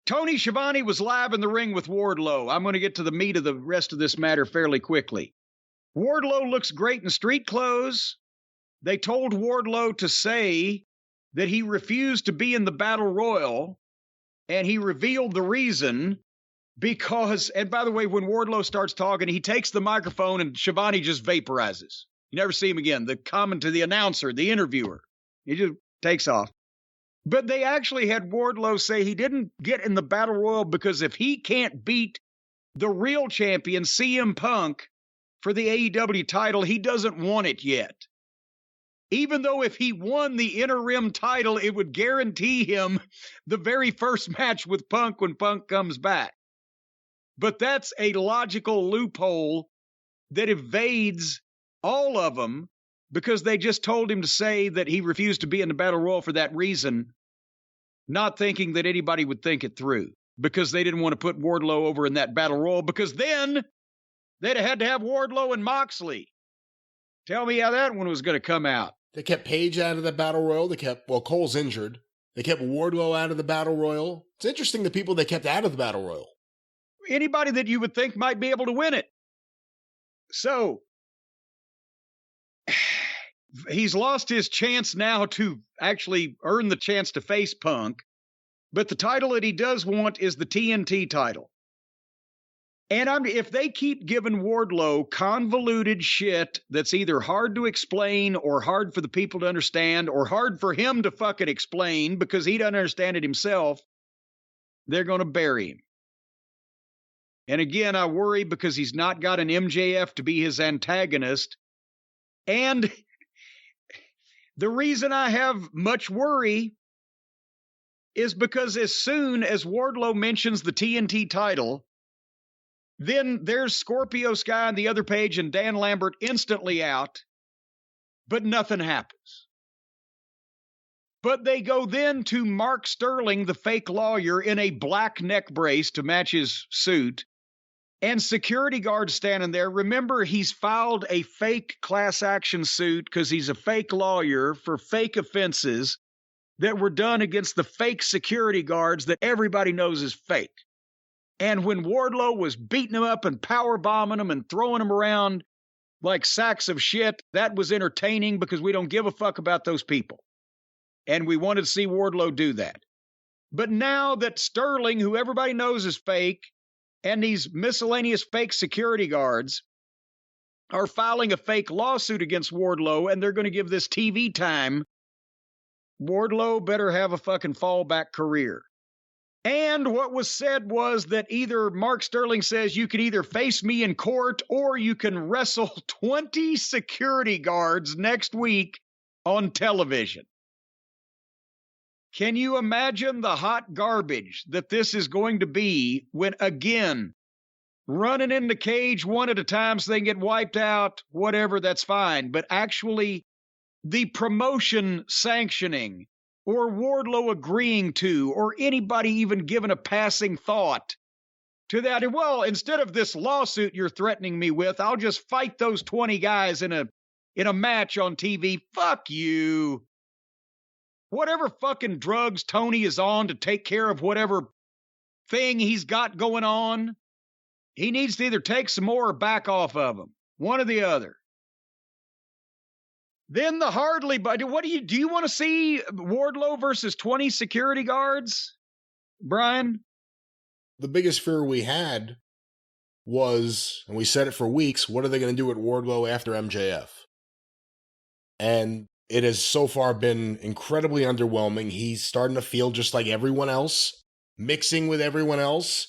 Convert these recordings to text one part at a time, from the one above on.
Tony Schiavone was live in the ring with Wardlow. I'm going to get to the meat of the rest of this matter fairly quickly. Wardlow looks great in street clothes. They told Wardlow to say that he refused to be in the Battle Royal, and he revealed the reason because, and by the way, when Wardlow starts talking, he takes the microphone and Schiavone just vaporizes. You never see him again. The announcer, the interviewer, he just takes off. But they actually had Wardlow say he didn't get in the Battle Royal because if he can't beat the real champion, CM Punk, for the AEW title, he doesn't want it yet. Even though if he won the interim title, it would guarantee him the very first match with Punk when Punk comes back. But that's a logical loophole that evades all of them because they just told him to say that he refused to be in the Battle Royal for that reason, not thinking that anybody would think it through because they didn't want to put Wardlow over in that Battle Royal because then they'd have had to have Wardlow and Moxley. Tell me how that one was going to come out. They kept Paige out of the Battle Royal. Cole's injured. They kept Wardlow out of the Battle Royal. It's interesting the people they kept out of the Battle Royal. Anybody that you would think might be able to win it. So, he's lost his chance now to actually earn the chance to face Punk. But the title that he does want is the TNT title. And if they keep giving Wardlow convoluted shit that's either hard to explain or hard for the people to understand or hard for him to fucking explain because he doesn't understand it himself, they're going to bury him. And again, I worry because he's not got an MJF to be his antagonist. And the reason I have much worry is because as soon as Wardlow mentions the TNT title, then there's Scorpio Sky on the other page and Dan Lambert instantly out, but nothing happens. But they go then to Mark Sterling, the fake lawyer, in a black neck brace to match his suit, and security guards standing there. Remember, he's filed a fake class action suit because he's a fake lawyer for fake offenses that were done against the fake security guards that everybody knows is fake. And when Wardlow was beating him up and power bombing him and throwing him around like sacks of shit, that was entertaining because we don't give a fuck about those people. And we wanted to see Wardlow do that. But now that Sterling, who everybody knows is fake, and these miscellaneous fake security guards are filing a fake lawsuit against Wardlow, and they're going to give this TV time, Wardlow better have a fucking fallback career. And what was said was that either Mark Sterling says you can either face me in court or you can wrestle 20 security guards next week on television. Can you imagine the hot garbage that this is going to be when, again, running in the cage one at a time so they can get wiped out, whatever, that's fine. But actually, the promotion sanctioning or Wardlow agreeing to, or anybody even giving a passing thought to that. Well, instead of this lawsuit you're threatening me with, I'll just fight those 20 guys in a match on TV. Fuck you. Whatever fucking drugs Tony is on to take care of whatever thing he's got going on, he needs to either take some more or back off of them. One or the other. Then the Hardly Buddy. Do you want to see Wardlow versus 20 security guards, Brian? The biggest fear we had was, and we said it for weeks, what are they going to do with Wardlow after MJF? And it has so far been incredibly underwhelming. He's starting to feel just like everyone else, mixing with everyone else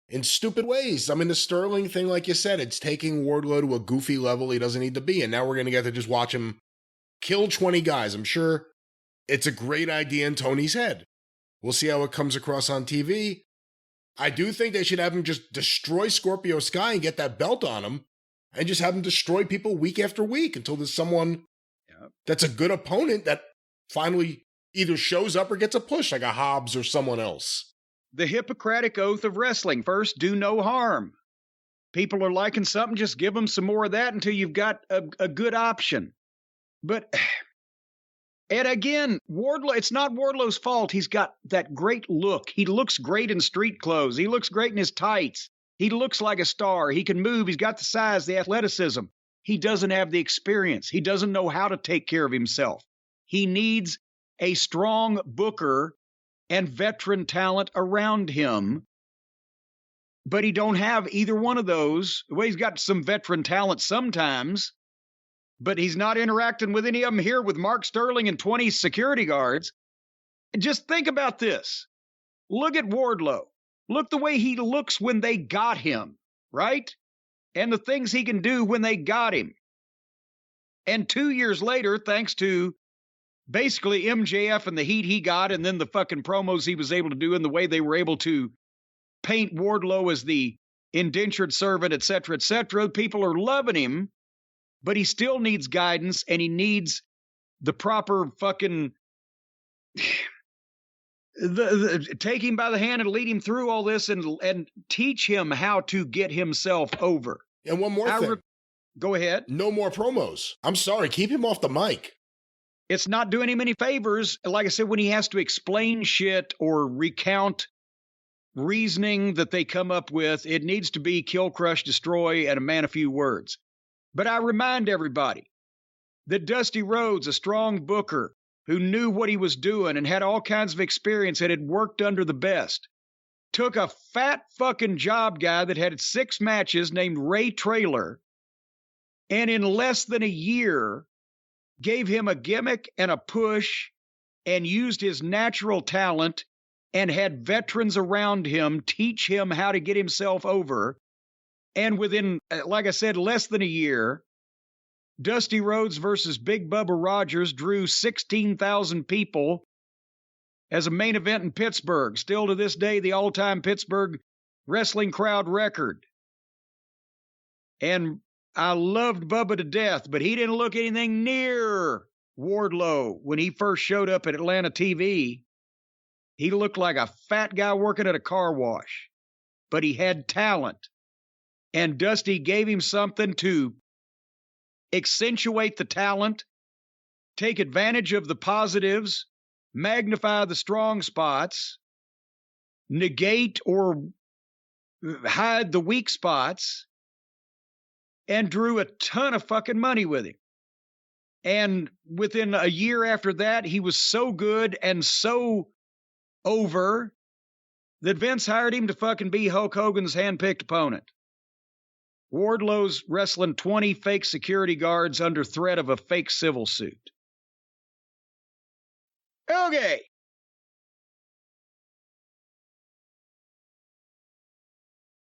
in stupid ways. I mean, the Sterling thing, like you said, it's taking Wardlow to a goofy level he doesn't need to be. And now we're going to get to just watch him kill 20 guys. I'm sure it's a great idea in Tony's head. We'll see how it comes across on TV. I do think they should have him just destroy Scorpio Sky and get that belt on him and just have him destroy people week after week until there's someone that's a good opponent that finally either shows up or gets a push, like a Hobbs or someone else. The Hippocratic Oath of wrestling. First, do no harm. People are liking something, just give them some more of that until you've got a good option. But And again, Wardlow, it's not Wardlow's fault. He's got that great look. He looks great in street clothes. He looks great in his tights. He looks like a star. He can move. He's got the size, the athleticism. He doesn't have the experience. He doesn't know how to take care of himself. He needs a strong booker and veteran talent around him. But he don't have either one of those. Well, he's got some veteran talent sometimes, but he's not interacting with any of them here with Mark Sterling and 20 security guards. Just think about this. Look at Wardlow. Look the way he looks when they got him, right? And the things he can do when they got him. And 2 years later, thanks to basically MJF and the heat he got, and then the fucking promos he was able to do and the way they were able to paint Wardlow as the indentured servant, et cetera, people are loving him. But he still needs guidance, and he needs the proper fucking take him by the hand and lead him through all this and teach him how to get himself over. And one more thing. Go ahead. No more promos. I'm sorry. Keep him off the mic. It's not doing him any favors. Like I said, when he has to explain shit or recount reasoning that they come up with, it needs to be kill, crush, destroy, and a man of few words. But I remind everybody that Dusty Rhodes, a strong booker who knew what he was doing and had all kinds of experience and had worked under the best, took a fat fucking job guy that had 6 matches named Ray Traylor, and in less than a year gave him a gimmick and a push and used his natural talent and had veterans around him teach him how to get himself over. And within, like I said, less than a year, Dusty Rhodes versus Big Bubba Rogers drew 16,000 people as a main event in Pittsburgh. Still to this day, the all-time Pittsburgh wrestling crowd record. And I loved Bubba to death, but he didn't look anything near Wardlow when he first showed up at Atlanta TV. He looked like a fat guy working at a car wash, but he had talent. And Dusty gave him something to accentuate the talent, take advantage of the positives, magnify the strong spots, negate or hide the weak spots, and drew a ton of fucking money with him. And within a year after that, he was so good and so over that Vince hired him to fucking be Hulk Hogan's handpicked opponent. Wardlow's wrestling 20 fake security guards under threat of a fake civil suit. Okay.